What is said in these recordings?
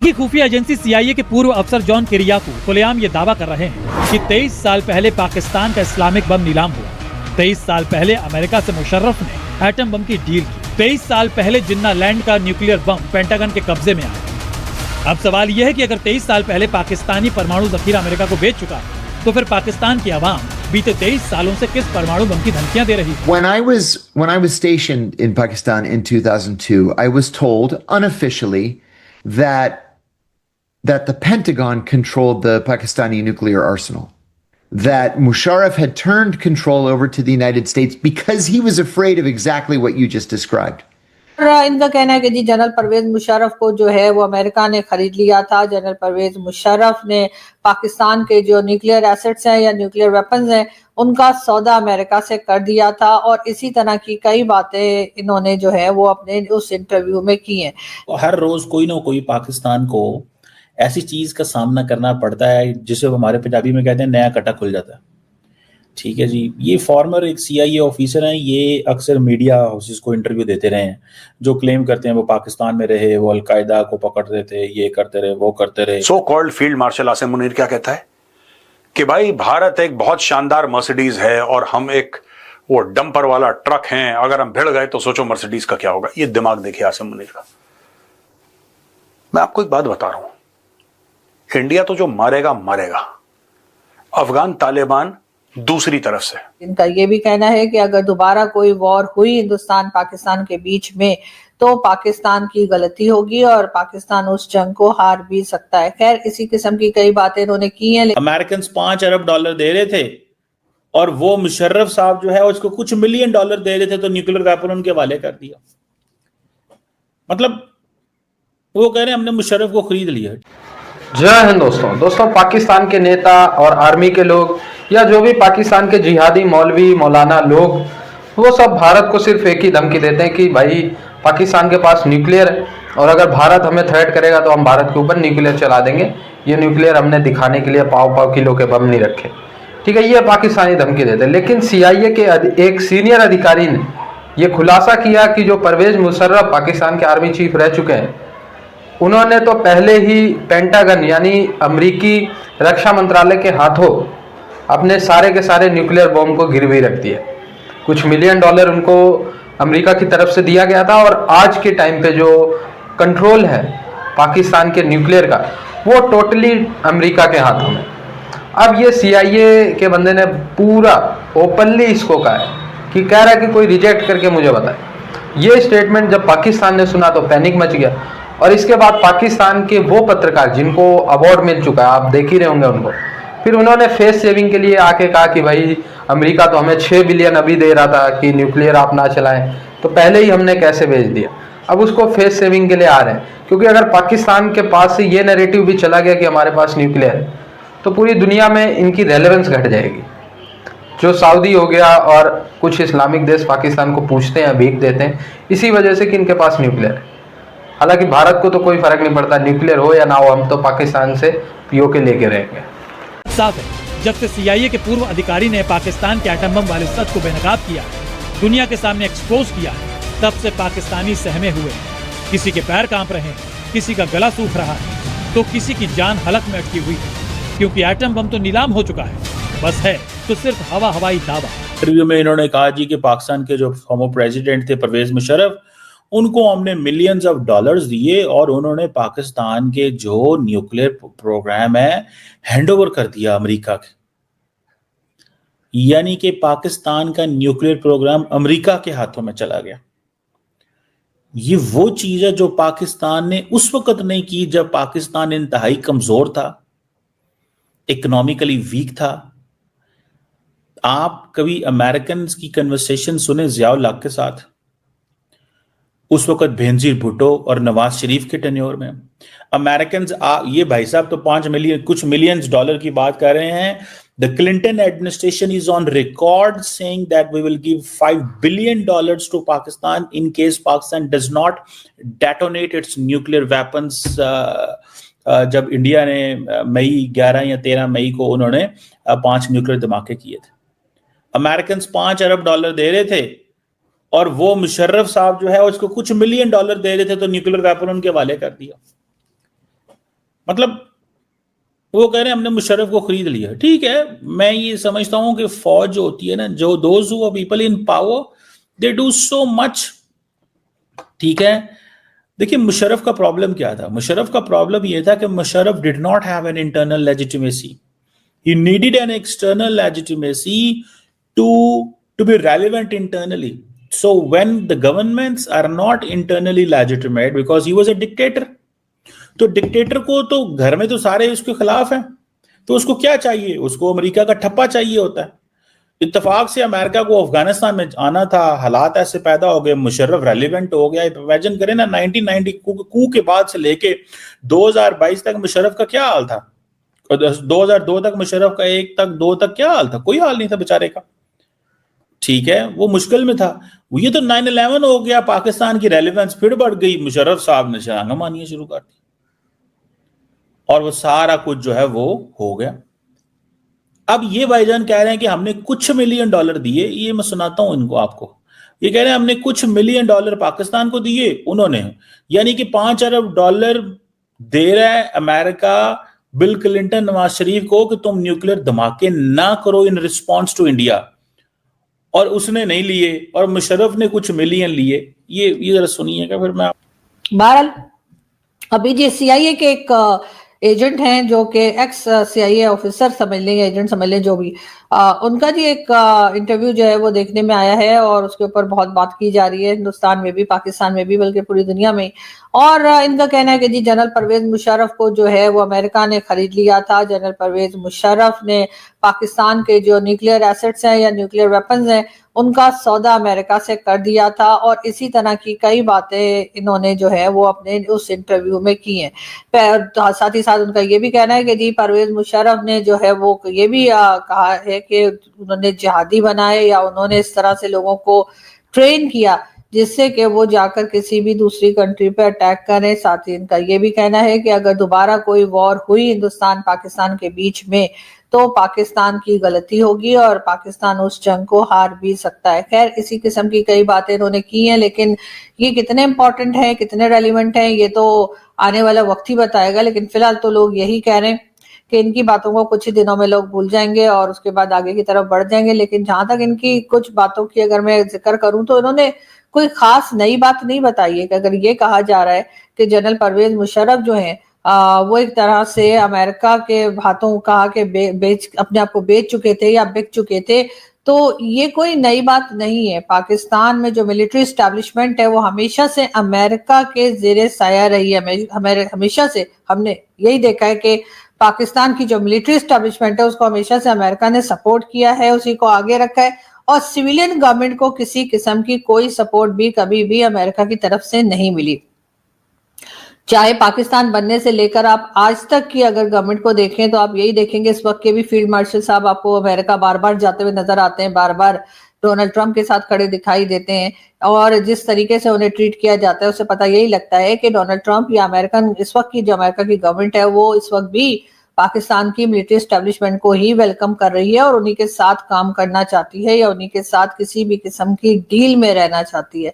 की खुफिया agency CIA के पूर्व अफसर जॉन किरियाकू खुलेआम ये दावा कर रहे हैं कि 23 साल पहले पाकिस्तान का इस्लामिक बम नीलाम हुआ। 23 साल पहले अमेरिका से मुशर्रफ ने एटम बम की डील की। 23 साल पहले जिन्ना लैंड का न्यूक्लियर बम पेंटागन के कब्जे में आया। अब सवाल यह है कि अगर 23 साल पहले पाकिस्तानी परमाणु जखीरा अमेरिका को बेच चुका है, तो फिर पाकिस्तान की आवाम बीते 23 सालों से किस परमाणु बम की धमकियां दे रही है? When I was stationed in Pakistan in 2002, I was told unofficially that the Pentagon controlled the Pakistani nuclear arsenal. That Musharraf had turned control over to the United States because he was afraid of exactly what you just described. इनका कहना है कि जी general Parvez Musharraf को जो है वो America ने खरीद लिया था। जनरल परवेज मुशर्रफ ने पाकिस्तान के जो न्यूक्लियर एसेट्स हैं या न्यूक्लियर वेपन्स हैं उनका सौदा अमेरिका से कर दिया था, और इसी तरह की कई बातें इन्होंने जो है वो अपने उस इंटरव्यू में की हैं। हर रोज कोई ना कोई पाकिस्तान को ऐसी चीज का सामना करना पड़ता है जिसे हमारे पंजाबी में कहते हैं नया कटा खुल जाता है। ठीक है जी, ये फॉर्मर एक CIA ऑफिसर हैं, ये अक्सर मीडिया हाउसेस को इंटरव्यू देते रहे हैं, जो क्लेम करते हैं वो पाकिस्तान में रहे, वो अलकायदा को पकड़ते थे, ये करते रहे, वो करते रहे। So called field marshal Asim Munir क्या कहता है कि भाई भारत एक बहुत शानदार मर्सिडीज है और हम एक वो डंपर वाला ट्रक हैं, अगर हम भिड़ गए तो सोचो मर्सिडीज का क्या होगा। ये दिमाग देखिए आसिम मुनीर का। मैं आपको एक बात बता रहा हूं, इंडिया तो जो मारेगा मारेगा, अफगान तालिबान दूसरी तरफ से। इनका ये भी कहना है कि अगर दोबारा कोई वॉर हुई हिंदुस्तान पाकिस्तान के बीच में तो पाकिस्तान की गलती होगी और पाकिस्तान उस जंग को हार भी सकता है। खैर, इसी किस्म की कई बातें इन्होंने की हैं। अमेरिकन $5 अरब दे रहे थे और वो मुशर्रफ साहब जो है उसको कुछ $1 मिलियन दे रहे थे, तो न्यूक्लियर वेपन उनके हवाले कर दिया। मतलब वो कह रहे हैं हमने मुशर्रफ को खरीद लिया। जय हिंद दोस्तों, पाकिस्तान के नेता और आर्मी के लोग या जो भी पाकिस्तान के जिहादी मौलवी मौलाना लोग, वो सब भारत को सिर्फ एक ही धमकी देते हैं कि भाई पाकिस्तान के पास न्यूक्लियर है और अगर भारत हमें थ्रेट करेगा तो हम भारत के ऊपर न्यूक्लियर चला देंगे। ये न्यूक्लियर हमने दिखाने के लिए पाव किलो के बम नहीं रखे। ठीक है, ये पाकिस्तानी धमकी देते हैं। लेकिन CIA के एक सीनियर अधिकारी ने ये खुलासा किया कि जो परवेज मुशर्रफ पाकिस्तान के आर्मी चीफ रह चुके हैं, उन्होंने तो पहले ही पेंटागन यानी अमेरिकी रक्षा मंत्रालय के हाथों अपने सारे के सारे न्यूक्लियर बॉम्ब को गिरवी रख दिया। कुछ $1 मिलियन उनको अमेरिका की तरफ से दिया गया था और आज के टाइम पे जो कंट्रोल है पाकिस्तान के न्यूक्लियर का वो टोटली अमेरिका के हाथों में। अब ये CIA के बंदे ने पूरा ओपनली इसको कहा है कि कह रहा है कि कोई रिजेक्ट करके मुझे बताए। ये स्टेटमेंट जब पाकिस्तान ने सुना तो पैनिक मच गया और इसके बाद पाकिस्तान के वो पत्रकार जिनको अवार्ड मिल चुका है, आप देख ही रहे होंगे उनको, फिर उन्होंने फेस सेविंग के लिए आके कहा कि भाई अमेरिका तो हमें 6 बिलियन अभी दे रहा था कि न्यूक्लियर आप ना चलाएं, तो पहले ही हमने कैसे भेज दिया। अब उसको फेस सेविंग के लिए आ रहे हैं, क्योंकि अगर पाकिस्तान के पास से ये नैरेटिव भी चला गया कि हमारे पास न्यूक्लियर है तो पूरी दुनिया में इनकी रेलेवेंस घट जाएगी। जो सऊदी हो गया और कुछ इस्लामिक देश पाकिस्तान को पूछते हैं, भीख देते हैं इसी वजह से कि इनके पास न्यूक्लियर है। हालांकि भारत को तो कोई फर्क नहीं पड़ता, न्यूक्लियर हो या ना हो, हम तो पाकिस्तान से POK लेके रहेंगे। साफ है, जब से CIA के पूर्व अधिकारी ने पाकिस्तान के एटम बम वाले सच को बेनकाब किया, दुनिया के सामने एक्सपोज किया, तब से पाकिस्तानी सहमे हुए। किसी के पैर कांप रहे हैं, किसी का गला सूख रहा है, तो किसी की जान हलक में अटकी हुई है, क्योंकि एटम बम तो नीलाम हो चुका है। बस है तो सिर्फ हवाई दावा। इंटरव्यू में इन्होंने कहा जी कि पाकिस्तान के जो फॉर्मर प्रेसिडेंट थे परवेज मुशर्रफ, उनको हमने $मिलियंस दिए और उन्होंने पाकिस्तान के जो न्यूक्लियर प्रोग्राम है हैंडओवर कर दिया अमेरिका के। यानी कि पाकिस्तान का न्यूक्लियर प्रोग्राम अमेरिका के हाथों में चला गया। ये वो चीज है जो पाकिस्तान ने उस वक्त नहीं की जब पाकिस्तान इंतहाई कमजोर था, इकोनॉमिकली वीक था। आप कभी अमेरिकन की कन्वर्सेशन सुने जियाउल हक के साथ, उस वक्त बेनजीर भुट्टो और नवाज शरीफ के टेन्योर में अमेरिकन ये भाई साहब तो कुछ $मिलियंस की बात कर रहे हैं। The Clinton administration is on record saying that we will give $5 billion to Pakistan in case Pakistan does not detonate its nuclear weapons. जब इंडिया ने 11 या 13 मई को उन्होंने 5 न्यूक्लियर धमाके किए थे, अमेरिकन $5 अरब दे रहे थे और वो मुशर्रफ साहब जो है उसको कुछ $1 मिलियन दे रहे थे, तो न्यूक्लियर वेपन उनके हवाले कर दिया। मतलब वो कह रहे हैं हमने मुशर्रफ को खरीद लिया। ठीक है, मैं ये समझता हूं कि फौज जो होती है ना, जो those who are people in power they do so much. ठीक है, देखिए मुशर्रफ का प्रॉब्लम क्या था? मुशर्रफ का प्रॉब्लम ये था कि Musharraf did not have an internal legitimacy, he needed an external legitimacy to be relevant internally. So when the governments are not internally legitimate, because he was a dictator, तो डिक्टेटर को तो घर में तो सारे उसके खिलाफ हैं, तो उसको क्या चाहिए? उसको अमेरिका का ठप्पा चाहिए होता है। इत्तेफाक से अमेरिका को अफगानिस्तान में आना था, हालात ऐसे पैदा हो गए, मुशर्रफ रेलिवेंट हो गया। इमेजिन करें ना, 1990 कू के बाद से लेके 2022 तक मुशर्रफ का क्या हाल था, 2002 तक मुशर्रफ का 1 तक 2 तक क्या हाल था? कोई हाल नहीं था बेचारे का। ठीक है, वो मुश्किल में था। ये तो 9/11 हो गया, पाकिस्तान की रेलिवेंस फिर बढ़ गई, मुशर्रफ साहब ने शरांगा मानिया शुरू कर दी और वो सारा कुछ जो है वो हो गया। अब ये भाईजान कह रहे हैं कि हमने कुछ मिलियन डॉलर दिए, ये मैं सुनाता हूं इनको आपको। ये कह रहे हैं हमने कुछ मिलियन डॉलर पाकिस्तान को दिए उन्होंने, यानी कि 5 अरब डॉलर दे रहा है America bill Clinton Nawaz Sharif को कि तुम न्यूक्लियर धमाके ना करो इन रिस्पॉन्स टू इंडिया, और उसने नहीं लिए और मुशर्रफ ने कुछ मिलियन लिए। ये जरा सुनिएगा फिर मैं। बहरहाल अभी जी CIA के एक एजेंट हैं जो कि एक्स CIA ऑफिसर समझ लें या एजेंट समझ लें, जो भी उनका जी एक इंटरव्यू जो है वो देखने में आया है और उसके ऊपर बहुत बात की जा रही है, हिंदुस्तान में भी, पाकिस्तान में भी, बल्कि पूरी दुनिया में। और इनका कहना है कि जी जनरल परवेज मुशर्रफ को जो है वो अमेरिका ने खरीद लिया था। जनरल परवेज मुशर्रफ ने पाकिस्तान के जो न्यूक्लियर एसेट्स हैं या न्यूक्लियर वेपन्स हैं उनका सौदा अमेरिका से कर दिया था, और इसी तरह की कई बातें इन्होंने जो है वो अपने उस इंटरव्यू में की हैं। साथ ही साथ उनका ये भी कहना है कि जी परवेज मुशर्रफ ने जो है वो ये भी कहा है कि उन्होंने जिहादी बनाए या उन्होंने इस तरह से लोगों को ट्रेन किया जिससे कि वो जाकर किसी भी दूसरी कंट्री पे अटैक करें। साथ ही इनका ये भी कहना है कि अगर दोबारा कोई वॉर हुई हिंदुस्तान पाकिस्तान के बीच में तो पाकिस्तान की गलती होगी और पाकिस्तान उस जंग को हार भी सकता है। खैर, इसी किस्म की कई बातें इन्होंने की हैं, लेकिन ये कितने इंपॉर्टेंट है, कितने रेलिवेंट है, ये तो आने वाला वक्त ही बताएगा। लेकिन फिलहाल तो लोग यही कह रहे हैं कि इनकी बातों को कुछ ही दिनों में लोग भूल जाएंगे और उसके बाद आगे की तरफ बढ़ जाएंगे। लेकिन जहां तक इनकी कुछ बातों की अगर मैं जिक्र करूं तो इन्होंने कोई खास नई बात नहीं बताई है कि अगर ये कहा जा रहा है कि जनरल परवेज मुशर्रफ जो है वो एक तरह से अमेरिका के हाथों कहा कि बेच अपने आप को बेच चुके थे या बिक चुके थे, तो ये कोई नई बात नहीं है। पाकिस्तान में जो मिलिट्री एस्टैब्लिशमेंट है वो हमेशा से अमेरिका के जेरे साया रही है। हमेशा से हमने यही देखा है कि पाकिस्तान की जो मिलिट्री एस्टैब्लिशमेंट है उसको हमेशा से अमेरिका ने सपोर्ट किया है, उसी को आगे रखा है, और सिविलियन गवर्नमेंट को किसी किस्म की कोई सपोर्ट भी कभी भी अमेरिका की तरफ से नहीं मिली। चाहे पाकिस्तान बनने से लेकर आप आज तक की अगर गवर्नमेंट को देखें तो आप यही देखेंगे, इस वक्त के भी फील्ड मार्शल साहब आपको अमेरिका बार बार जाते हुए नजर आते हैं, बार बार डोनाल्ड ट्रंप के साथ खड़े दिखाई देते हैं, और जिस तरीके से उन्हें ट्रीट किया जाता है उससे पता यही लगता है कि डोनाल्ड ट्रंप या अमेरिकन इस वक्त की जो अमेरिका की गवर्नमेंट है वो इस वक्त भी पाकिस्तान की मिलिट्री एस्टैब्लिशमेंट को ही वेलकम कर रही है और उन्हीं के साथ काम करना चाहती है या उन्हीं के साथ किसी भी किस्म की डील में रहना चाहती है।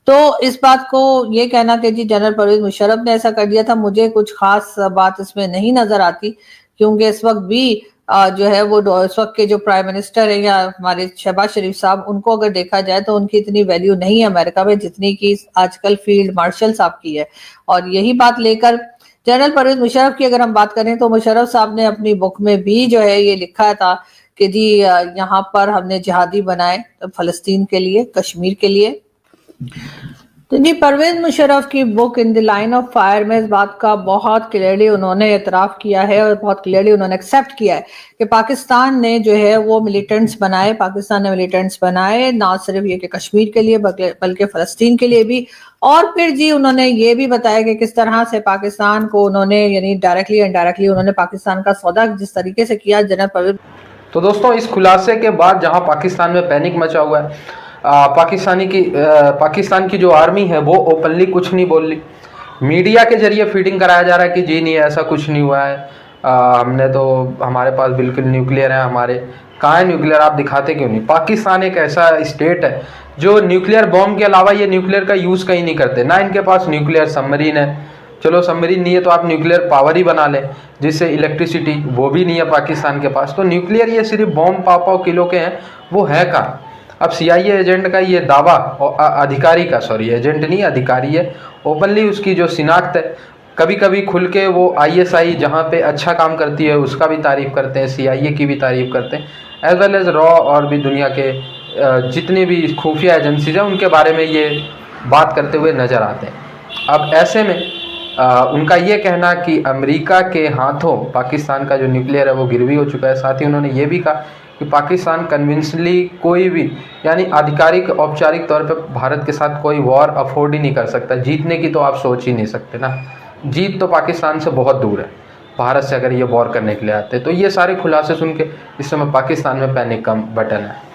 तो इस बात को ये कहना कि जी जनरल परवेज मुशर्रफ ने ऐसा कर दिया था, मुझे कुछ खास बात इसमें नहीं नजर आती, क्योंकि इस वक्त भी जो है वो इस वक्त के जो प्राइम मिनिस्टर है या हमारे शहबाज शरीफ साहब, उनको अगर देखा जाए तो उनकी इतनी वैल्यू नहीं है अमेरिका में जितनी की आजकल फील्ड मार्शल साहब की है। और यही बात लेकर जनरल परवेज मुशर्रफ की अगर हम बात करें तो मुशर्रफ साहब ने अपनी बुक में भी जो है ये लिखा था कि जी यहाँ पर हमने जिहादी बनाए फलस्तीन के लिए, कश्मीर के लिए। तो जी परवेज मुशर्रफ की book in the line of fire में इस बात का बहुत क्लियरली उन्होंने एतराफ़ किया है और बहुत क्लियरली उन्होंने एक्सेप्ट किया है कि पाकिस्तान ने जो है वो मिलिटेंट्स बनाए, पाकिस्तान ने मिलिटेंट्स बनाए, ना सिर्फ ये कि कश्मीर के लिए बल्कि फ़लस्तीन के लिए भी। और फिर जी उन्होंने ये भी बताया कि किस तरह से पाकिस्तान को उन्होंने यानी डायरेक्टली इनडायरेक्टली उन्होंने पाकिस्तान का सौदा जिस तरीके से किया जनरल परवेज। तो दोस्तों, इस खुलासे के बाद जहां पाकिस्तान में पैनिक मचा हुआ है, पाकिस्तान की जो आर्मी है वो ओपनली कुछ नहीं बोल रही, मीडिया के जरिए फीडिंग कराया जा रहा है कि जी नहीं ऐसा कुछ नहीं हुआ है, हमने तो हमारे पास बिल्कुल न्यूक्लियर है, हमारे कहाँ है न्यूक्लियर, आप दिखाते क्यों नहीं। पाकिस्तान एक ऐसा स्टेट है जो न्यूक्लियर बॉम्ब के अलावा ये न्यूक्लियर का यूज़ कहीं नहीं करते, ना इनके पास न्यूक्लियर सबमरीन है, चलो सबमरीन नहीं है तो आप न्यूक्लियर पावर ही बना लें, जिससे इलेक्ट्रिसिटी वो भी नहीं है पाकिस्तान के पास। तो न्यूक्लियर ये सिर्फ बॉम्ब पाव किलो के हैं, वो है कहाँ। अब CIA एजेंट का ये दावा, अधिकारी का, सॉरी एजेंट नहीं अधिकारी है, ओपनली उसकी जो शिनाख्त है, कभी कभी खुल के वो ISI जहाँ पे अच्छा काम करती है उसका भी तारीफ़ करते हैं, CIA की भी तारीफ़ करते हैं, एज वेल एज रॉ और भी दुनिया के जितनी भी खुफिया एजेंसीज हैं उनके बारे में ये बात करते हुए नज़र आते हैं। अब ऐसे में उनका ये कहना कि अमेरिका के हाथों पाकिस्तान का जो न्यूक्लियर है वो गिरवी हो चुका है। साथ ही उन्होंने ये भी कहा कि पाकिस्तान कन्विंसली कोई भी, यानी आधिकारिक औपचारिक तौर पे भारत के साथ कोई वॉर अफोर्ड ही नहीं कर सकता। जीतने की तो आप सोच ही नहीं सकते ना, जीत तो पाकिस्तान से बहुत दूर है भारत से अगर ये वॉर करने के लिए आते। तो ये सारे खुलासे सुन के इस समय पाकिस्तान में पैनिक का बटन है।